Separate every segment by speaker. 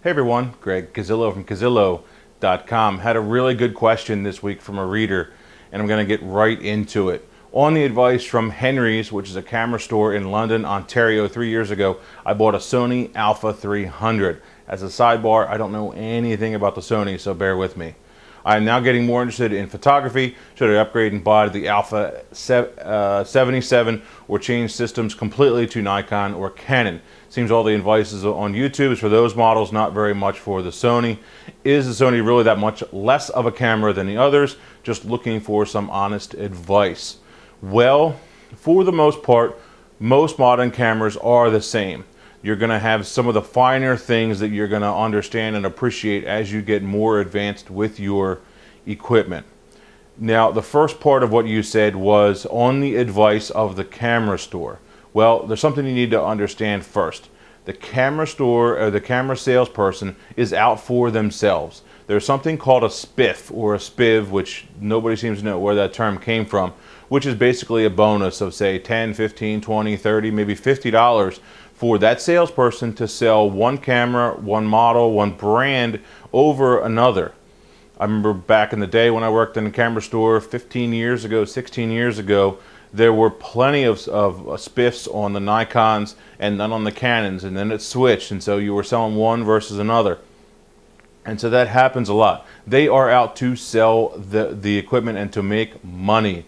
Speaker 1: Hey everyone, Greg Cazillo from Cazillo.com. Had a really good question this week from a reader, and I'm going to get right into it. On the advice from Henry's, which is a camera store in London, Ontario, 3 years ago, I bought a Sony Alpha 300. As a sidebar, I don't know anything about the Sony, so bear with me. I am now getting more interested in photography. Should I upgrade and buy the Alpha 77 or change systems completely to Nikon or Canon? Seems all the advice is on YouTube is for those models, not very much for the Sony. Is the Sony really that much less of a camera than the others? Just looking for some honest advice. Well, for the most part, most modern cameras are the same. You're going to have some of the finer things that you're going to understand and appreciate as you get more advanced with your equipment. Now, the first part of what you said was on the advice of the camera store. Well, there's something you need to understand first. The camera store or the camera salesperson is out for themselves. There's something called a spiff or a spiv, which nobody seems to know where that term came from, which is basically a bonus of say 10, 15, 20, 30, maybe $50 for that salesperson to sell one camera, one model, one brand over another. I remember back in the day when I worked in a camera store 15 years ago, 16 years ago, there were plenty of spiffs on the Nikons and none on the Canons, and then it switched, and so you were selling one versus another. And so that happens a lot. They are out to sell the equipment and to make money.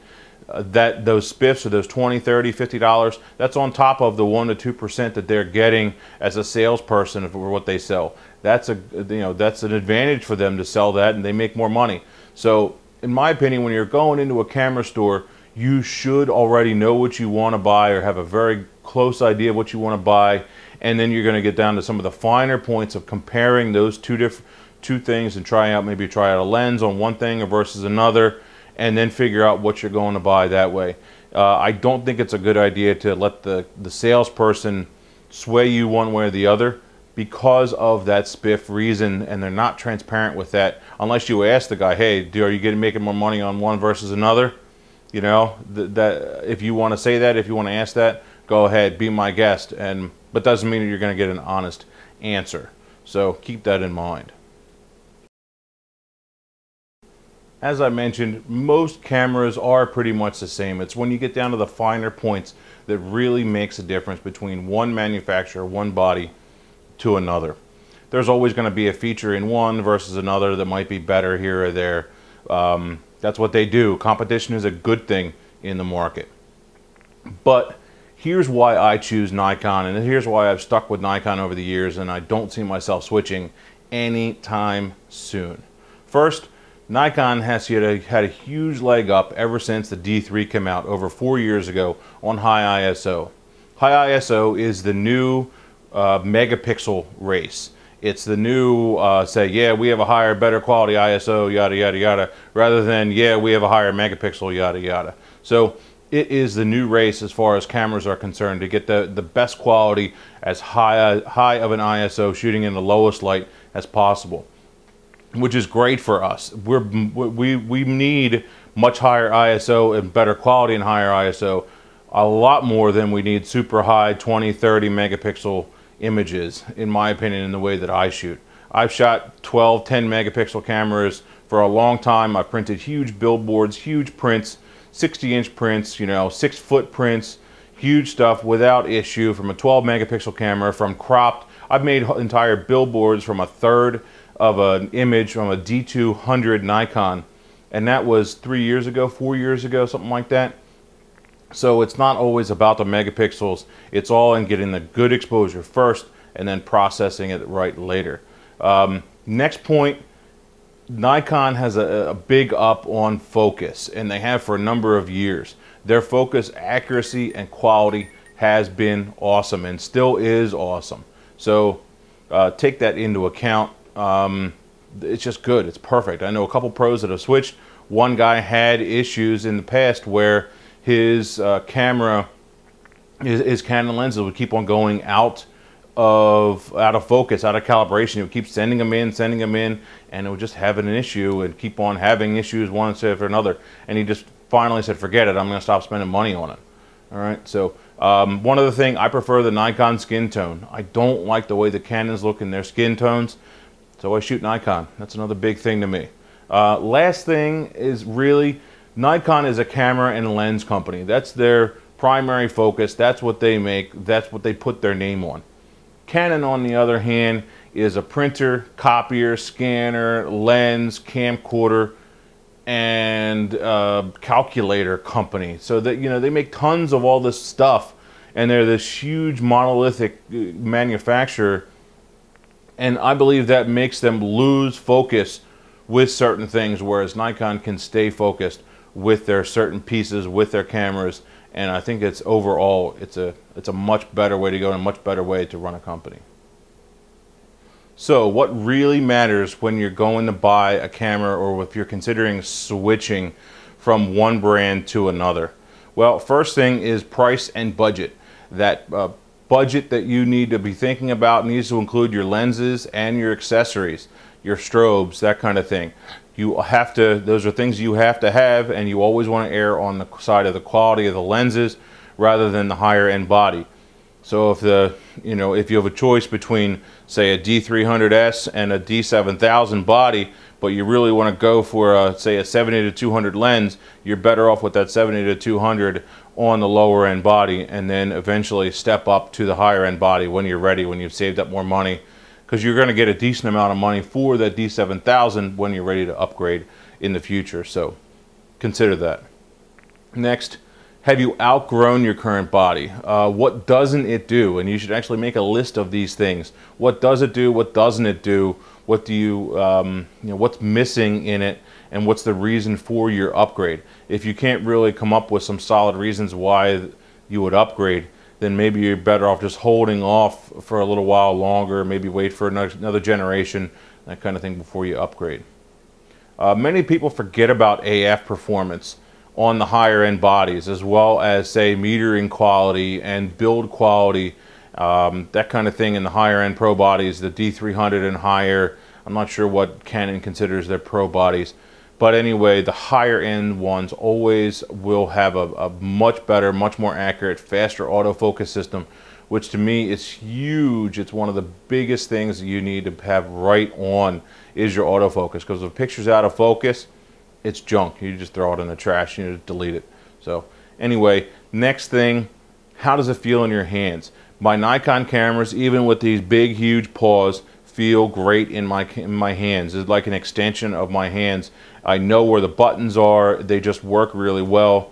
Speaker 1: Those spiffs or those $20, $30, $50, that's on top of the 1% to 2% that they're getting as a salesperson for what they sell. That's that's an advantage for them to sell that, and they make more money. So in my opinion, when you're going into a camera store, you should already know what you want to buy or have a very close idea of what you want to buy, and then you're going to get down to some of the finer points of comparing those two things and try out a lens on one thing versus another, and then figure out what you're going to buy that way. I don't think it's a good idea to let the salesperson sway you one way or the other because of that spiff reason, and they're not transparent with that unless you ask the guy, hey, are you making more money on one versus another? You know, that if you want to say that, if you want to ask that, go ahead, be my guest, but doesn't mean that you're going to get an honest answer. So keep that in mind. As I mentioned, most cameras are pretty much the same. It's when you get down to the finer points that really makes a difference between one manufacturer, one body to another. There's always going to be a feature in one versus another that might be better here or there. That's what they do. Competition is a good thing in the market. But here's why I choose Nikon, and here's why I've stuck with Nikon over the years, and I don't see myself switching anytime soon. First, Nikon has had a huge leg up ever since the D3 came out over 4 years ago on high ISO. High ISO is the new megapixel race. It's the new say, yeah, we have a higher, better quality ISO, yada, yada, yada, rather than, yeah, we have a higher megapixel, yada, yada. So it is the new race as far as cameras are concerned to get the best quality as high of an ISO, shooting in the lowest light as possible, which is great for us. We need much higher ISO and better quality and higher ISO, a lot more than we need super high 20, 30 megapixel images, in my opinion, in the way that I shoot. I've shot 12, 10 megapixel cameras for a long time. I've printed huge billboards, huge prints, 60-inch prints, 6-foot prints, huge stuff without issue from a 12 megapixel camera, from cropped. I've made entire billboards from a third of an image from a D200 Nikon, and that was 3 years ago, 4 years ago, something like that. So it's not always about the megapixels. It's all in getting the good exposure first and then processing it right later. Next point, Nikon has a big up on focus, and they have for a number of years. Their focus accuracy and quality has been awesome and still is awesome. So take that into account. It's just good. It's perfect. I know a couple pros that have switched. One guy had issues in the past where his Canon lenses would keep on going out of focus, out of calibration. He would keep sending them in, and it would just have an issue and keep on having issues one after another. And he just finally said, forget it, I'm going to stop spending money on it. All right, so One other thing, I prefer the Nikon skin tone. I don't like the way the Canons look in their skin tones, so I shoot Nikon. That's another big thing to me. Last thing is really, Nikon is a camera and lens company. That's their primary focus. That's what they make. That's what they put their name on. Canon, on the other hand, is a printer, copier, scanner, lens, camcorder, and calculator company. So that, you know, they make tons of all this stuff, and they're this huge monolithic manufacturer, and I believe that makes them lose focus with certain things, whereas Nikon can stay focused with their certain pieces, with their cameras, and I think it's overall it's a much better way to go and a much better way to run a company. So what really matters when you're going to buy a camera, or if you're considering switching from one brand to another? Well, first thing is price and budget. That budget that you need to be thinking about needs to include your lenses and your accessories, your strobes, that kind of thing. You have to, those are things you have to have, and you always want to err on the side of the quality of the lenses rather than the higher end body. So if if you have a choice between, say, a D300S and a D7000 body, but you really want to go for say a 70-200 lens, you're better off with that 70-200 on the lower end body, and then eventually step up to the higher end body when you're ready, when you've saved up more money, because you're going to get a decent amount of money for that D7000 when you're ready to upgrade in the future. So consider that. Next, have you outgrown your current body? What doesn't it do? And you should actually make a list of these things. What does it do? What doesn't it do? What do you, what's missing in it? And what's the reason for your upgrade? If you can't really come up with some solid reasons why you would upgrade, then maybe you're better off just holding off for a little while longer, maybe wait for another generation, that kind of thing, before you upgrade. Many people forget about AF performance on the higher end bodies, as well as, say, metering quality and build quality, that kind of thing in the higher end pro bodies, the D300 and higher. I'm not sure what Canon considers their pro bodies, but anyway, the higher end ones always will have a much better, much more accurate, faster autofocus system, which to me is huge. It's one of the biggest things that you need to have right on is your autofocus, because if a picture's out of focus, it's junk. You just throw it in the trash, you just delete it. So anyway, next thing, how does it feel in your hands? My Nikon cameras, even with these big, huge paws, feel great in my hands. It's like an extension of my hands. I know where the buttons are. They just work really well.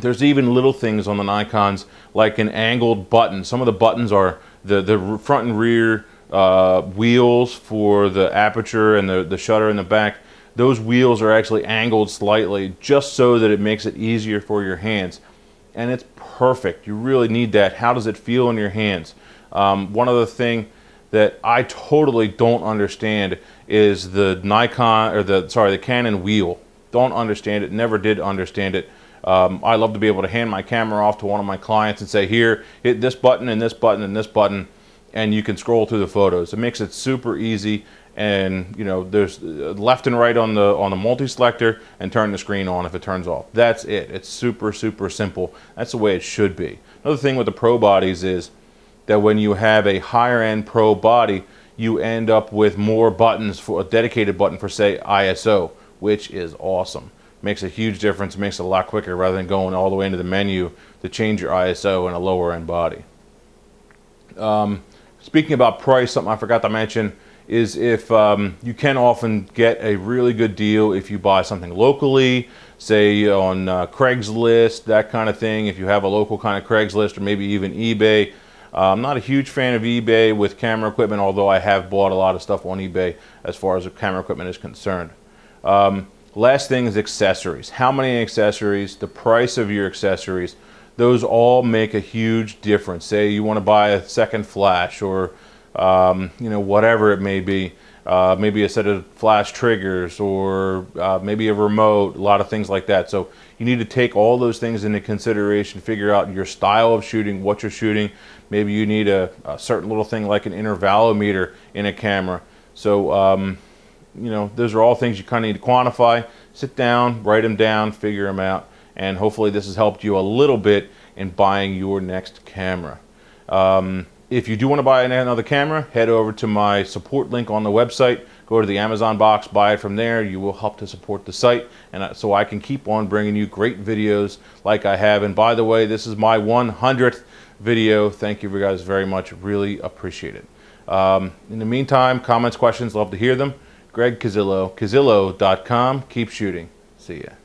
Speaker 1: There's even little things on the Nikons like an angled button. Some of the buttons are the front and rear wheels for the aperture and the shutter in the back. Those wheels are actually angled slightly just so that it makes it easier for your hands. And it's perfect. You really need that. How does it feel in your hands? One other thing that I totally don't understand is the Nikon, or the Canon wheel. Don't understand it, never did understand it. I love to be able to hand my camera off to one of my clients and say, here, hit this button and this button and this button, and you can scroll through the photos. It makes it super easy, and there's left and right on the multi-selector, and turn the screen on if it turns off. That's it. It's super, super simple. That's the way it should be. Another thing with the pro bodies is that when you have a higher end pro body, you end up with more buttons, for a dedicated button for, say, ISO, which is awesome. Makes a huge difference, makes it a lot quicker rather than going all the way into the menu to change your ISO in a lower end body. Speaking about price, something I forgot to mention is if you can often get a really good deal if you buy something locally, say on Craigslist, that kind of thing. If you have a local kind of Craigslist, or maybe even eBay. I'm not a huge fan of eBay with camera equipment, although I have bought a lot of stuff on eBay as far as the camera equipment is concerned. Last thing is accessories. How many accessories, the price of your accessories, those all make a huge difference. Say you want to buy a second flash, or whatever it may be. Maybe a set of flash triggers, or maybe a remote, a lot of things like that. So you need to take all those things into consideration, figure out your style of shooting, what you're shooting. Maybe you need a certain little thing like an intervalometer in a camera. So, those are all things you kind of need to quantify. Sit down, write them down, figure them out, and hopefully this has helped you a little bit in buying your next camera. If you do want to buy another camera, head over to my support link on the website. Go to the Amazon box, buy it from there. You will help to support the site, and so I can keep on bringing you great videos like I have. And by the way, this is my 100th video. Thank you guys very much. Really appreciate it. In the meantime, comments, questions, love to hear them. Greg Cazillo, Cazillo.com. Keep shooting. See ya.